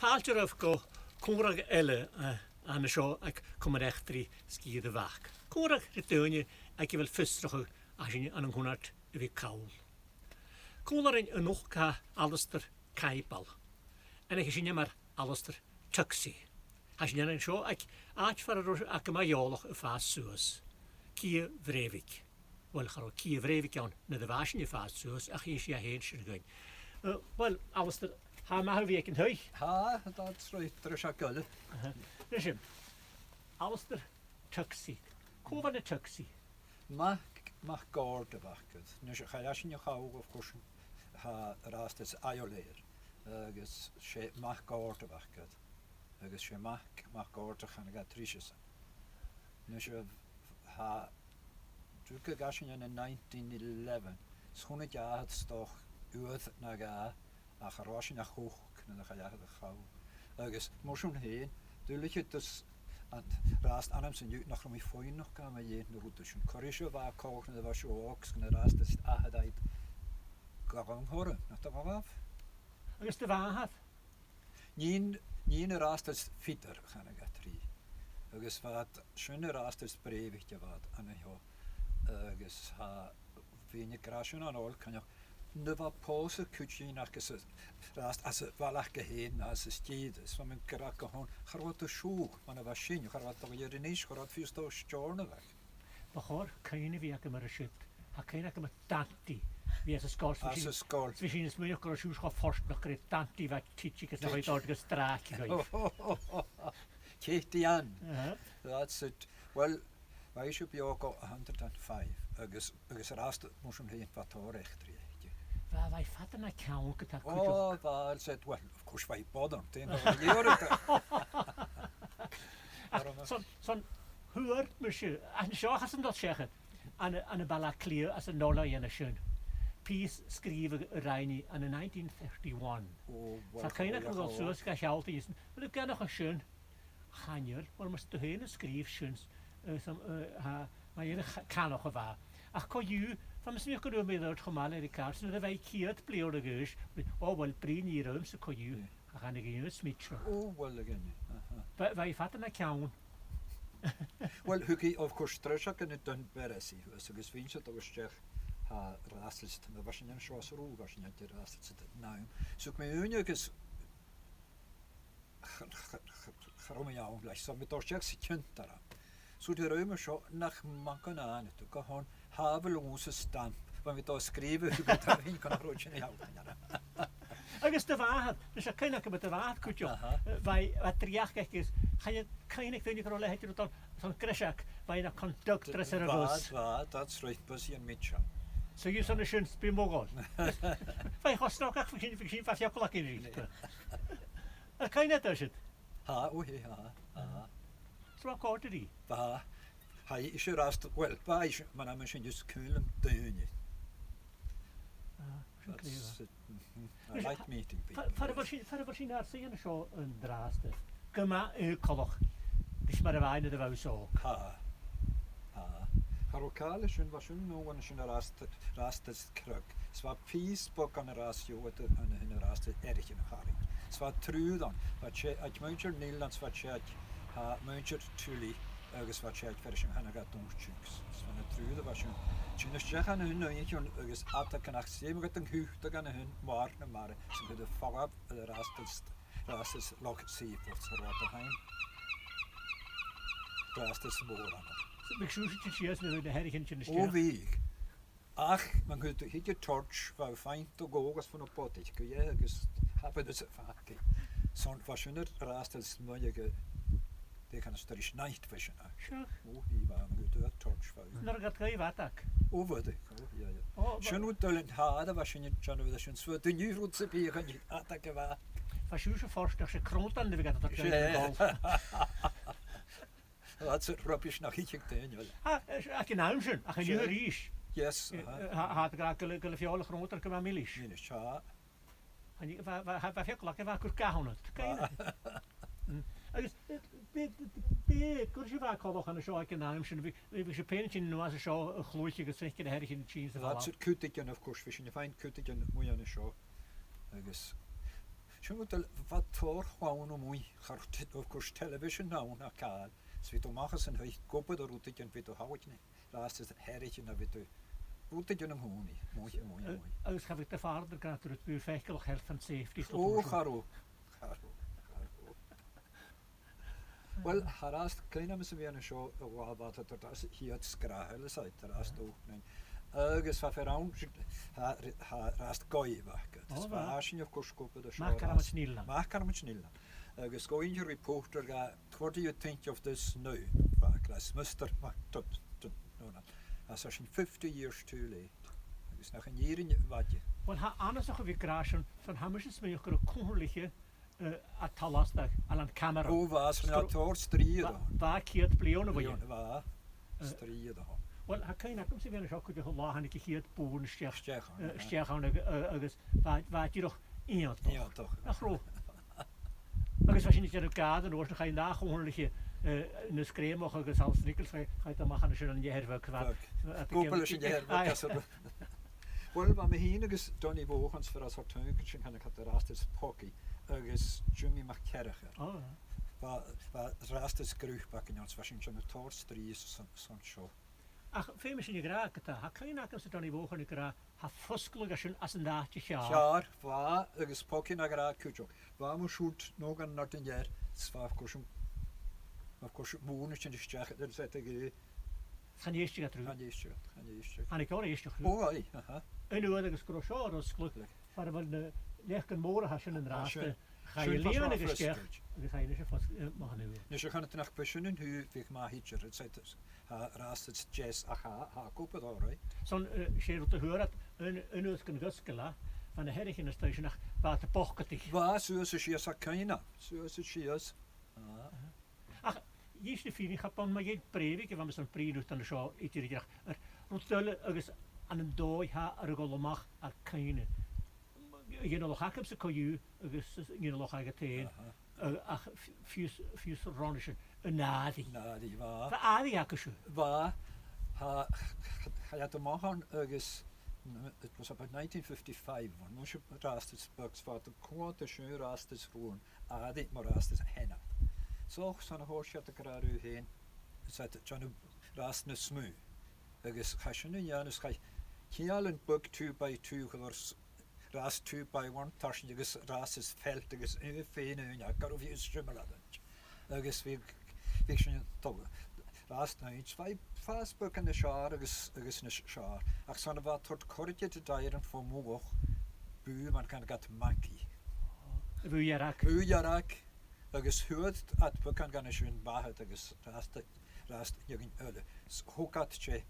Páiltear of go cúrag eile an seo ag cumareachtarí scíad a bhach. Cúrag ritúine ag bhfuil fistracha a sin an gúnart a bhí cawl. Cúlarin an uchcha Alasdair Campbell. En ag sin mar Alasdair Tuxy. Ha sin an seo ag áitfar ag MacIomhair a fás suas. Pier Breivig. Wel, charo Pier Breivig an na de bhasin i fás suas a chi si a héin sin gain. Wel, Alasdair, ha mahar vi ekin hui? Ha, dat roedd dros a gylle. Rysym, Alasdair Tuxy. Cwfan y Tuxy? Mach gord y bachgyd. Nes y chael asin i'ch awg of gwrs ha rast ys Alasdair. Agus sé mach gord y bachgyd. Agus sé mach gord ych anag a trisys. Nes y ha drwyg ag asin yn 1911. Sgwn y jahad stoch uwyd na ga a charwasin a chwch na chael a chaw. Agus moswn hyn, dwi'n het dus rast anam sy'n yw nach rhwm I ffwyn noch gam a jen na rwydus yn corisio fa coch na dda sio ogs na rast ys ahadaid gagong hore na da gagaf. Agus dy fahad? Nien y rast ys ffidr chan ag a tri. Agus fad sy'n y rast ys Breivig ja fad anna ho. Agus ha fi'n y grasiwn an ol canio na fa pose cwtsin ac ys rast as y falach gehyn as y stydys. Fa mynd gyrach o hwn charwad y siwg man y fa sy'n charwad o gyr yn eich charwad ffys do stiorn y fach. Bachor, cain I fi ag yma rysyd. Ha cain ag yma danti. Fi as y sgol. As y sgol. Fi sy'n ysmwyn o'ch gros yw'n fforst noch gyda danti fa titsi gys na fwy dod gys drac I gwaith. Katie Ann. That's it. Well, I should be all 105. Agus yr ast mwysyn hyn fator eich dri. Fa ffad yna cawn gyda Oh, fa said, well, of course, fa I bodon. Son, hwyr, mysio, an sio chas yn dod siachan, an y bala clir as y nola yn y siwn. Pies sgrif y rhaini yn y 1931. Sa cain ac yn dod sŵs ga sialt I ysyn. Wel, y gennych y siwn, chanyer, wel, mas dy hyn y sgrif siwn, mae yn y canoch o fa. Ach co yw, fa mas mi'ch gwrw meddwl chwmal ar y cars, yn y fai ciad bliwr y gys, o, wel, brin I rym sy'n co yw, a chan I gyn y smitro. O, wel, y gyn. Fai ffad yna cawn. Wel, hwgi, of course, dres ac yn y dyn beres I, agos fi'n sydd o wystech ha rastels, na fasyn yn sios o'r ŵg, fasyn yn rastels sydd nawn. So, mae un agos charwm iawn, leis, so mae dorsiach sy'n cynt ara. So, dwi'n rhaid sio, nach magan an, ydw, gahon, hafel wws y stamp, fan fi do sgrif y gyda fi'n con arwyd sy'n iawn. Agus dy fahad, nes a cain ac yma dy fahad cwtio, fai driach egys, cain ac ddyn I gyrole hedyn o don gresiac, fai na conductress ar y bws. That's right, bus i'n mitio. So yw son y sy'n sbyn mogol. Fai chosnog ac fi'n fathio gwlag i'n rhaid. Ar cain edrych sydd? Ha, o hi, ha. So a god ydi? Fa, ha eisiau rast, wel, fa eisiau, ma'n am eisiau just cwl am dyn I. I like meeting people. Fara bod sy'n arsi yn y sio yn drast. Gyma y coloch. Dys mae'r fain ydy faw so. Ha. Har o cael eisiau faswn nhw yn eisiau rast ys crug. Sfa pys bod gan y rast yw yn y rast erich yn y chari. Sfa trwydd on. Ag mwynti'r nil ond sfa tjad. Ha mwynti'r tŵli. Agus fa tjad fersiwn hanna gad dwngtjyngs. Sfa na trwydd o faswn. Ti'n ysgrach an hyn o'n eich agus ata canach sy'n mynd yn hwch ag an hyn war na mare sy'n bydd y ffogab y rastys log sydd wrth sy'n rhaid o hain. Rastys y môr anna. So bych siŵr sy'n sias na hyn herig hyn sy'n ysgrach? O fig. Ach, mae'n gwyd hyd y torch fa ffaint o gog as fan o bodig. Gwy agus hapyd ys y ffagi. Son faswn yr rastys mwy ag det kan större night vision. Sure. Oh, I var en gud och torch för. När det går I vatak. Oh, vad det. Ja. Schön ut den hade var schön John with schön så det ny rot så blir kan attacka va. Fast ju så först när det krontan det vi gat att köra. That's it rubbish nach ich den ja. Ach genau schön. Ach ju risch. Yes. Hat graag gele fiolle groter kan maar milish. Nee, ja. En ik va fekla ke va kur kahonat. Kein. Agus gwrs I fa coloch an y sio ag yn am sy'n fi sy'n pen sy'n nhw as y sio y chlwych ag y sech gyda herig yn y cheese. That's it cwtig yn of course fi sy'n fain cwtig yn mwy yn y sio. Agus Sian moet wat tor gewoon om mooi. Gaat of course television nou naar kaal. Svito maken zijn hij kopen de route en vito houdt niet. Laatst is het herretje naar vito. Route je hem gewoon niet. Mooi. Als heb ik de vader gaat het buur veilig health and safety. Garo. Wel, harast kleine mensen weer een show wat het dat hier het skrahel is uit harast ook nee. Ergens van veraun harast gooi wacht. Dat was als je kost kopen de show. Maak kan het snel. Ergens gooi je reporter ga. What do you think of this now? Class Mr. As als 50 years too late. Ergens nog een jaar in wat je. Wel, anders nog weer crashen van Hammersmith met je kongerlijke at Alasdair aan camera. Was na tor strie Waar keert pleone bij je? Waar strie dan. Wel, kan je nou weer een schokje de lachen ik hier het boven steg aan ergens waar je nog in toch. Nou groot. Ergens was je niet in elkaar, dan ga je daar kongerlijke in de scream nog ergens als nikkels ga je dan maken als je dan je herwerk wat. Koppel je herwerk. Wel, maar me hier is Donny Wogens voor als hartuinkje kan ik het de rest is hockey. Ergens Jimmy McCarriger. Waar rest is geruchbakken als was je een torstrie zo'n show. Ach, veel misschien je graag het. Kan je nou als Donny Wogens ik graag hafskelig als een daadje jaar. Ja, waar ergens hockey naar graag kutjo. Waar moet shoot nog een nacht een jaar. Zwaaf koschen. Of koschen moeilijk in de stad. Dat zet ik. Gaan je eerst terug? Gaan je eerst. Gaan ik ook eerst terug? Oh, aha. En nu word ik gescrocheerd, dat is gelukkig. Maar we leggen morgen als je een raaste. Ga je leven een gesticht? Dan ga je dus vast maken nu. Dus je gaat het nog beginnen, hoe ik maar hitje. Het zit raast het jazz, ha kopen daar, hè? Zo'n schedel te horen, een uur kan guskela van de herrig in de station naar waar te pocketig. Waar, zoals je zegt, kan je nou? Zoals je is. Ach, is de feeling gaat dan maar geen Breivig, want we zijn Breivig dan de show iedere dag. Rondstellen ergens aan een dooi ha ergolomach a keine. Je nog hakken ze kan je ergens je nog hakken teen. Ach, fius ronischen een nadi. Nadi waar. Waar adi hakkesje. Waar ha had te maken ergens. It was about 1955 when moest je rastes bugs voor de kwarte schön rastes gewoon. Adi maar rastes henna. Zo zo'n hoortje te kruiden heen. Zet het John rasne smu. Ergens ga je nu ja dus ga je hier een book 2 by 2 gelors ras 2 by 1 taschen ergens rastes veld ergens in fene ja kan of je strummelen. Ergens wie schon toch. Ras nou twee fast book in de schaar ergens een schaar. Ach zo'n wat tot kortje te dieren voor moog. Bu man kan gat makkie. Bujarak. Ergens hoort at book kan gaan schön baat ergens rast jegen öle. Hokatje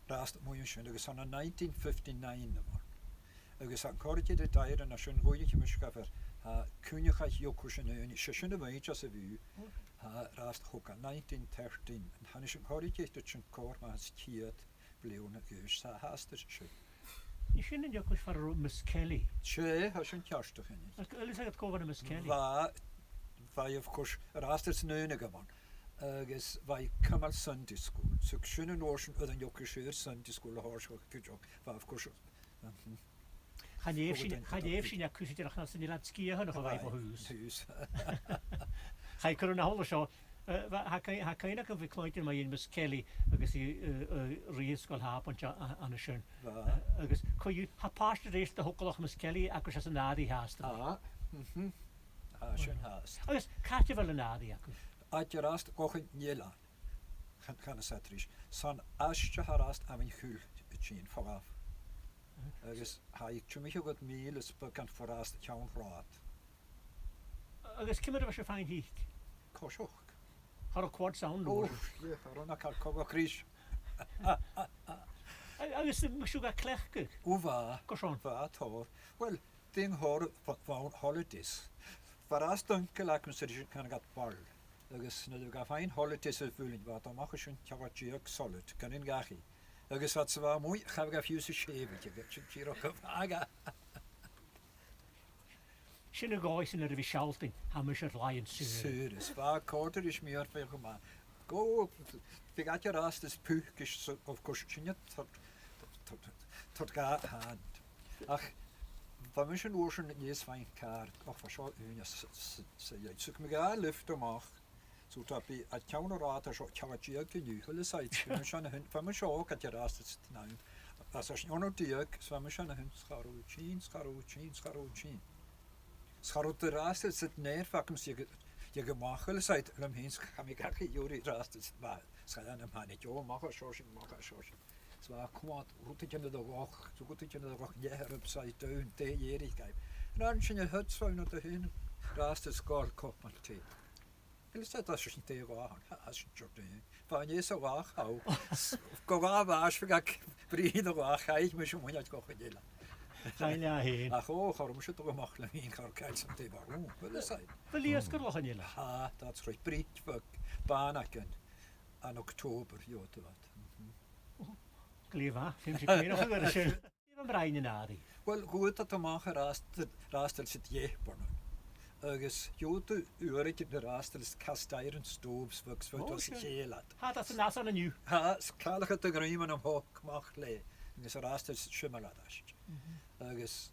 rast mooi schön ergens van 1959 man. Ergens een kortje de dieren als schön goeie mischkaffer. Kun je jokuschen een schöne weetje als u. Rast hoka 1913 en han is een kortje dat zijn koor maar stiert bleune geus haast het schön. Je vindt het ook voor Miss Kelly. Tje, has een kjastig in. Ik zeg het koven Miss Kelly. Waar of course rastes neunige man. Ergens wij kamal Sunday school. Zo schöne notion uit een jokkescher Sunday school hoorschok kutjok. Waar of course. Ga je even zien, ja kussen je nog als in die laat skiën nog een wijfelhuis. Ga je kunnen houden zo. Hij kan je nog een kleintje maar in Miss Kelly, ergens die reisschool hebben aan de schön. Ergens kan je haast de rest de hokkelog Miss Kelly, akkers als een nadi haast. Schön haast. Ergens kaart je wel een nadi akkers. At je rast kochen nielaan. Gaan het satrisch. San asje harast aan een gul tjien vooraf. Ergens hij ik tjumich ook het meel is bekend voorast tjouw raad. Ergens kimmer was je fijn hier. Koshok. Har een kwart sound. Ja, Rona kan kogo krisch. Ergens moet je gaan klechten. Uva. Koshon. Wat hoor. Wel, ding hoor van holidays. Voorast dunkel lijkt me kan ik het bal. Ergens nu ga fijn holidays vullen. Wat dan mag je een tjawatjek solid. Kan in gachi. Ergens wat ze wel mooi. Ga ik even je schevetje. Je ook een vaga. Sinne guys in de wischalting, Hammersmith Lion Serious. Waar korter is meer veel gemaakt. Go, ik had je rast is puhkisch of koschinje tot hand. Ach, Van misschien oorschen het niet van kaart, of van zo, je zoekt me gaan lift omhoog. Zo dat je het jouw raad zo tjawatje nu, hele tijd. Van me zo ook het je raast het nou. Als je nog die ook, van me zo'n hun scharoutien. Scharot de raast het zit neer, vaak je gemaakt hele tijd. Lem heen, ga me kijken, jullie raast het maar. Schijn hem aan het joh, mag er zo. Zwaar kwaad, goed dat je de rog, zo goed dat je de rog jaar op zijn tuin, tegenjerigheid. En dan je het zo naar de heen, raast het schaarkop met thee. En is dat als je niet tegenwagen, als je het doet. Van je zo waag, hou. Koga was, ik vrienden waag, ga ik me zo niet kochen delen. Ga je naar heen? Ach, waarom moet je toch makkelijk heen gaan kijken op de waarom? Wel is dat? Wil je eens lachen jullie? Ha, dat is goed. Breivig, Banaken, aan oktober, joh, te wat. Kliva, vind ik meer nog een schön. Even breinen naar die. Wel, goed dat de maken raastel zit jeeperen. Ergens, jote, uurtje de raastel is kasteiren stoofs, wat was geel had. Ha, dat is naast aan een nieuw. Ha, skalige te griemen omhoog gemaakt lee. En is raastel schimmeladash. Ergens,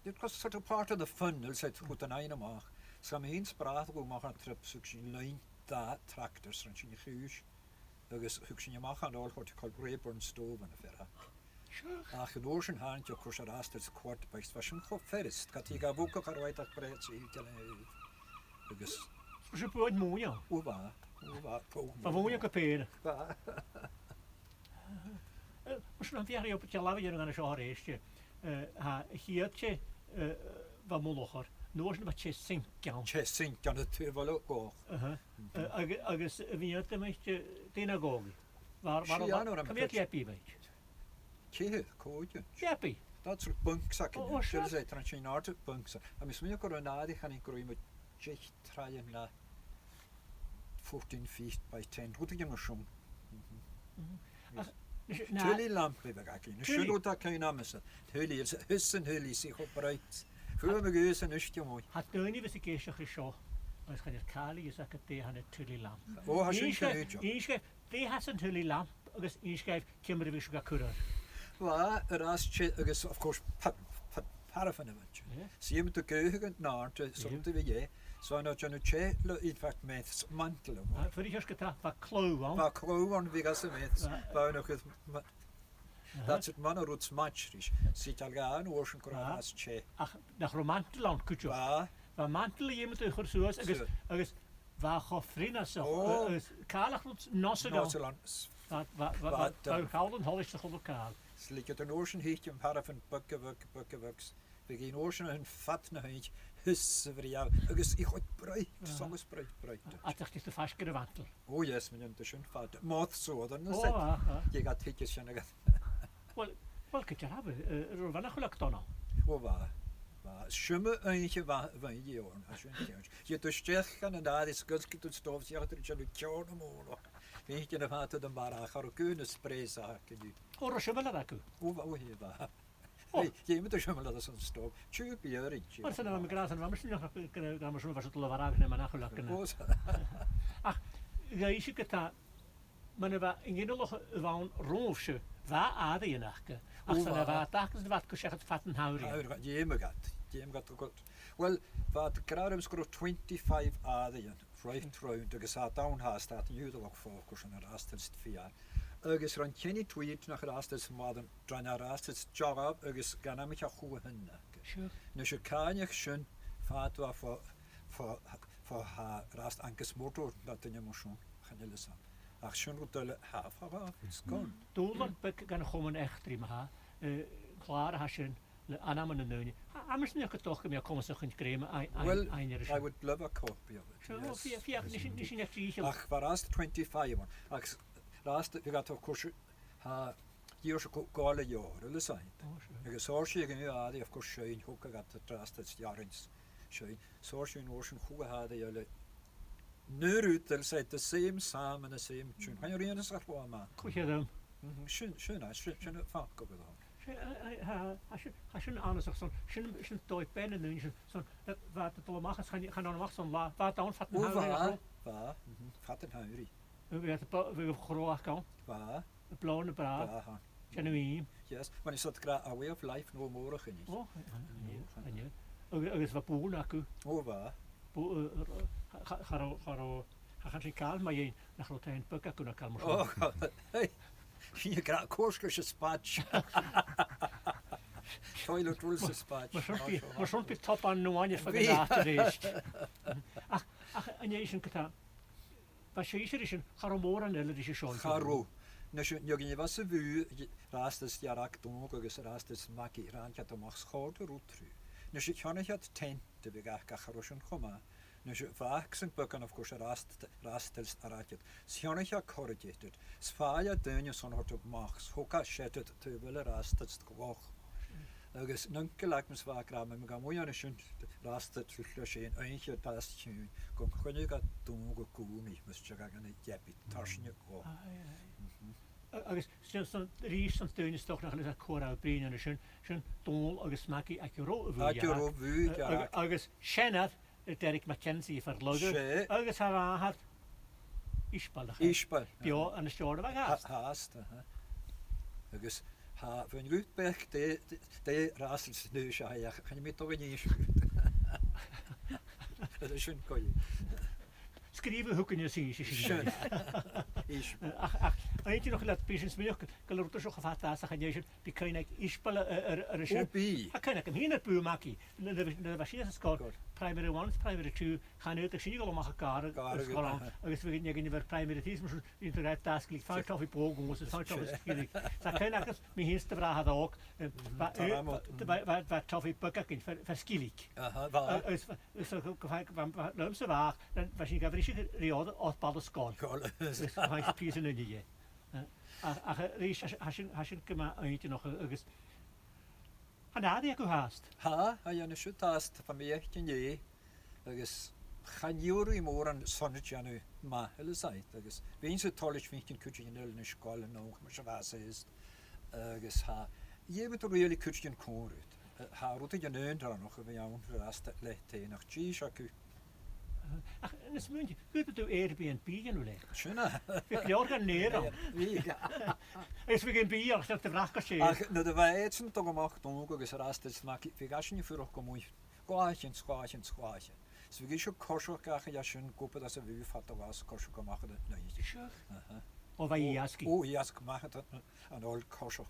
dit was sort of part of the fun, als het goed aan een maag. Sam heen spraat, we maken een trip, zo'n lijn, daar, tractors, en je huis. Ergens, je mag aan al wat je kalt Rayburn stove en verder. Ach, een oorschen haantje, koos er raast het kwart bij het was een goed verst. Kat je gaat ook al uit dat breed zie ik ergens. Je poort mooi ja. Oeba. Van woon je kaperen. Als je dan weer op het jalawe je nog een jaar reisje. Ha, hiertje van Molocher. Noorsen wat je zinken. Je zinken het wel ook al. Agus wie het met je synagoge. Waar kom je Jeppy weet? Tje, kootje. Jeppy. Dat soort bunkzakken. Oh, zullen zij transje naar bunkzakken. En misschien ook een nadig gaan ik groeien met jecht draaien na 14 feet by 10. Goed ik hem nog zo'n. Tully lamp hebben we gekeken. Zullen we dat kunnen namen? Tully is hussen Tully zich opbreid. Voor me geus en usje mooi. Had nu niet eens een keertje geschoten. Als je het kali is, dat het aan het Tully lamp. Oh, has je niet gehoord? Inschrijf, die has een Tully lamp. Dus inschrijf, kimmer we zo'n kuren. Well, is of course paraffin of it. Zie je met de keuken naar te zo'n we zo nou je nu in fact met mantel. Voor die getracht van klauw aan. Maar klauw aan wie gaan met bouw nog het dat het mannen roots match is. Ziet al gaan oorschen kroas che. Ach, nach romanteland kutje. Van mantel je met de gorsoos. Agus waar gofrina zo. Kalach roots nossen. Wat gouden hol is de lokaal. Slik het een oorschen heetje een paraffin bukkewuks. We gaan oorschen een vat naar eentje. Husse voor jou. Agus ik ooit breid. Soms breid. Als ik is de vaskere wantel. Oh yes, men neemt de schön vat. Moth zo dan. Je gaat hitjes en gaat. Wel kijk je hebben. Er was nog gelukt dan. Oh waar. Schumme eentje van je oren. Je dus zeg gaan en daar is gulske tot stof. Je gaat er je tjonen molen. Weet je, dan gaat het een bara kunnen spreezaken nu. Oh, schummel dat ik. Oh, hier waar. Je moet de schummel dat is een stof. Tjup je eentje. Maar zijn we met gras en we misschien nog gaan we zo was het lawaraag nemen naar gelukken. Ach, ja, is het dat. Maar we in geen nog van roosje. Waar aarde je nachten? Als er wat dachten wat gezegd vatten houden. Je gaat ook goed. Wel, wat kruidens groot 25 aarden. Right round, de gaat down haast dat in judo ook focus en rastelst 4 jaar. Ergens rond geen tweet naar rastelst maden, dran rastelst job, ergens gaan met je goede handen. Dus je kan je schön vaat waar voor haar rast ankes motor dat in je motion gaan je lezen. Ach schön routelle hafer, is kon. Doelen kan gewoon echt prima. Klaar has je Annam en neunje. Anders niet toch meer komen ze geen crème Well, I would love a copy of it. Zo, via niet echt ziek. Ach, waar is 25 one? Ach, last we got of course years ago gale jaren, zijn. Ik zorg je nu die of course schön hoek gaat het last het jarens. Schön. Zorg je nu schon goed hadden jullie. Nu het zei the same samen the same tune. Kan je reden zeg wel maar. Goed je dan. Schön vaak op gedaan. Als je een ander zegt, zo'n toy pen en zo'n wat het allemaal gaat, gaan dan wachten, wat dan vat een huirie. Vat een huirie. We hebben groot kan. Waar? Een blauwe braad. Genuine. Yes, maar is dat gra a way of life no more geniet. Oh, ja. Agus va bún acu. O va. Gaan ze kaal maar je nach rotain buk acu na kalmar. Oh, hey. Je gra korsche spatch. Toilet rules spatch. Maar soms bit top aan nuanje van de later is. Ach, en je is een kata. Was je is een garomor en eller is je schon. Garo. Nou, je was een vu, rastes jarak donker, ges rastes maki randja te mag schouder rutru. Nou, je kan het tent te begach garoschen komma. Nou, je vaaksen bukken of koers rastels aratjet. Sjone ja korrigeert. Sfaja dunje son hort op max. Hoka shettet te willen rastels gewoch. Agus nunke lag me vaak ramen, maar gaan moeien schön rastet teruglossen. Eentje past je. Kom gewoon gaat donker koenig, moest je gaan niet jepit tarsje go. Agus son rís an steun is toch nach a chora brin an sin dol agus maki acuro vu. Agus Shannon Derek McKenzie for lugger. Agus ha hat Ispal. Bio an store of haast. Agus ha van Rutberg de rastels neus ja kan je met toch niet dat is schön kooi. Schrijven hoe kun je zien? Eentje nog laat patiënts meer kan er toch gevat als gaan je die Coinneach ispelen er schön. Kan ik hem hier naar puur maken. De was hier scoort. Primary 1, primary 2 gaan uit de sigel maken karen. Als we niet in primary 3 moeten in de task klik fout of bogen moet het fout of skillig. Dat kan ik me hier te vragen ook. Wat tof ik bukken voor skillig. Als zo van ze waar dan was ik even niet riode of padden scoort. Dus hij is piezen in die. Als je maar eentje nog ergens. En daar die ik haast. Ha, je een shoot haast van mij echt niet. Dus gaan jullie morgen zonnetje nu maar hele tijd. Dus wees het tolletje vind je kutje in de school nog, maar zo was is. Dus ha, je moet er really kutje in koren. Ha, route je neun daar nog bij jou rast lette nog cheese. Ach, en is muntje. Goed dat u Airbnb nu legt. Schöne. Ik organiseren. Is we geen bier, dat de vraag kan zijn. Ach, nou de wijzen toch gemaakt om ook eens rast te maken. We gaan je voor ook mooi. Squaatje. Dus we gaan je kosher krijgen, ja schön kopen dat ze weer vatten was kosher gemaakt dat nee. Sure. Of wij jaski. Oh, jask gemaakt dat een old kosher.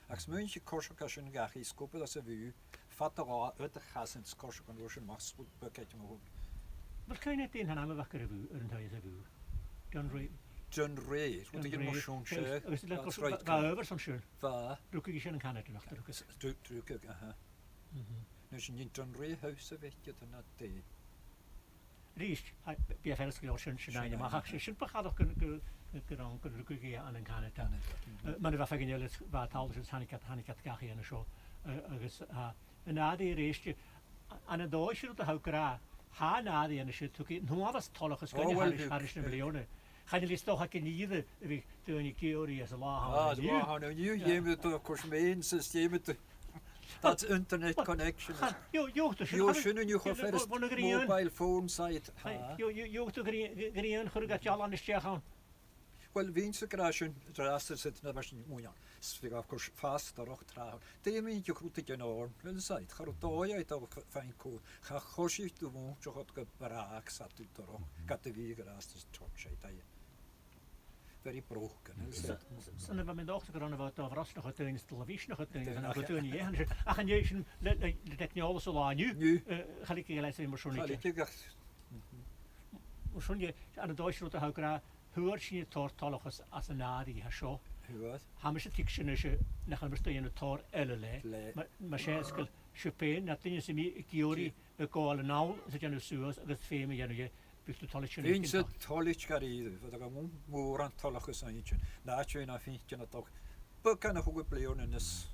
Als muntje kosher kan schön krijgen, is kopen dat ze weer vatten was uit de gas en kosher kan doen, maar spoed bukketje maar ook. Wat kan je net in gaan wakker hebben een thuis hebben? John Ray, wat je nog zo'n schön. Is het lekker waar over zo'n schön. Waar? Druk ik je in Canada nog druk ik, aha. Nu je niet John Ray huis weet je dan dat Riest, bij veel schil schön maar ik schön pak toch kunnen druk ik je aan een Canada. Maar dat was eigenlijk wat alles is hanikat kach en zo. En na die reisje aan het Duitse de houkra. Ha na die en shit took it. No was tolle geskan Harish miljoenen. Gaan jullie toch ook niet de toen theorie as Allah. Nou je moet toch kosmeen systeem met dat internet connection. Jo, schönen je gefährst mobile phone site. Jo, to green gerugat je al aan de steg gaan. Wel winst crashen, drasten zit na was niet mooi. Sfeer of course fast daar ook trouw. Die moet je goed te nou, wel site. Ga to je het ook fijn ko. Ga khoshi tu mo, zo het gebruik zat tu toch. Kat de weer drasten toch shit very broken. Sen we met dochter gaan wat over as nog het in de televisie nog het en dan doen je en ach en je de technologie zo lang nu ga ik je lezen maar zo niet. Maar zo je aan de Duitse route houkra hoor je tortologus as een nadi ha zo. Hamis het tiksenje nach een bestaande tor elle maar scheskel Chopin dat is me theorie kool nou zit je nu zo dat feme je byggt du tolletje in. Finns ett tolletje för det går moran tolletje sånt. Där na finns det nog. Böckan har gått bleones.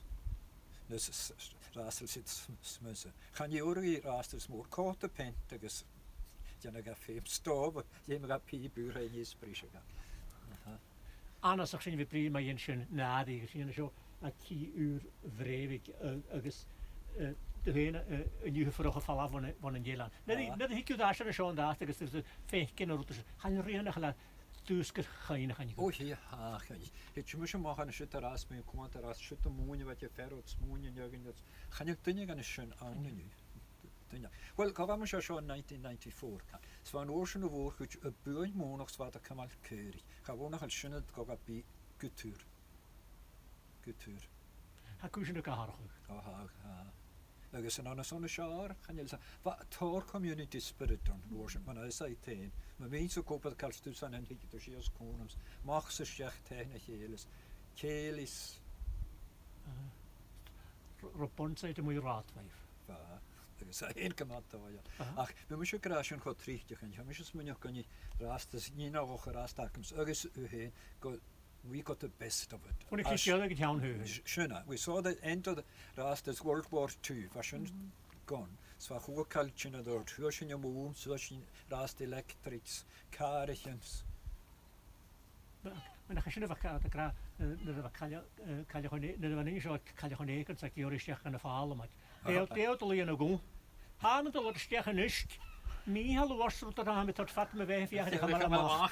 Nes rastel sitt smöse. Kan ju ori rastel små korta pentages. Jag fem stov, jag pibur i sprisha. Annars zag je prima jensen na die gezien zo a 10 uur Breivig agus de hele een nieuwe vraag van een Jelan. Net ik daar zo daar dat is 5 kinderen gaan rennen gelaat. dúsgur chaine chaine. O hi ha. Het je moet maken als je te ras met komt te ras je te moeien wat je verrot moeien jagen dat. Gaan je dingen gaan schön aan nu. Wel, gaan we zo in 1994. Het was een oorlog voor het een buur monarchs wat er kamal keurig. Gaan we nog een schöne gaan bij cultuur. Cultuur. Ha kusin ook haar. Ha. Agus yn anna son y siar, chan i'n fa tor community spirit o'n worship, ma'n oes ai tein. Mae mi'n so gwybod cael stwys an yn hygyd o sias cwnams. Mach sy'n siach tein a chelis. Chelis. Robont said mwy radwaif. Fa. Agus a ein gymat o ia. Ach, mi mysio grasiwn chod trichtioch yn. Mi mysio smynioch gan i rastas, ni'n o'ch rast acums. Agus yw hen, we got the best of it. When ik zie dat town who. Schöner. We saw the end of the Rastas World War II. Fashion gone. So hoe culture na dort. Hoe zijn je moon? Zo zijn Rast electrics, carriages. Maar dan ga je even callen gewoon niet zo callen gewoon eken dat je rustig aan de verhalen maakt. Heel te leren gaan. Haan het al rustig en ist. Mie hallo was er tot aan met dat vat me weg via de kamera.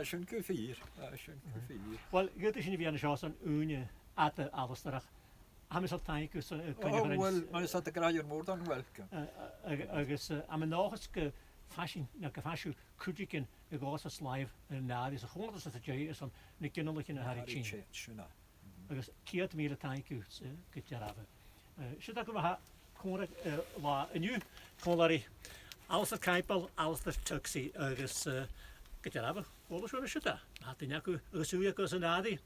Schön gevier. Schön gevier. Wel, je is niet weer een chance aan unie at de Alasdair. Haben wir tijd dus wel, maar is dat de graaier more dan welke. Agus am nachts ge fashion na ge fashion kujiken e gosas live en na is gewoon dat het jy is van ne kinderlijke na Harry Chin. Schöner. Agus kiet mir tijd dus getjarabe. Should dat we ha kon la nu kon lari Alasdair Campbell, Alasdair Tuxy agus getjarabe. Alles wat is dat? Had die naku gesuja kosanadi.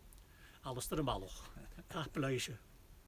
Alasdair maloch. Kapleisje.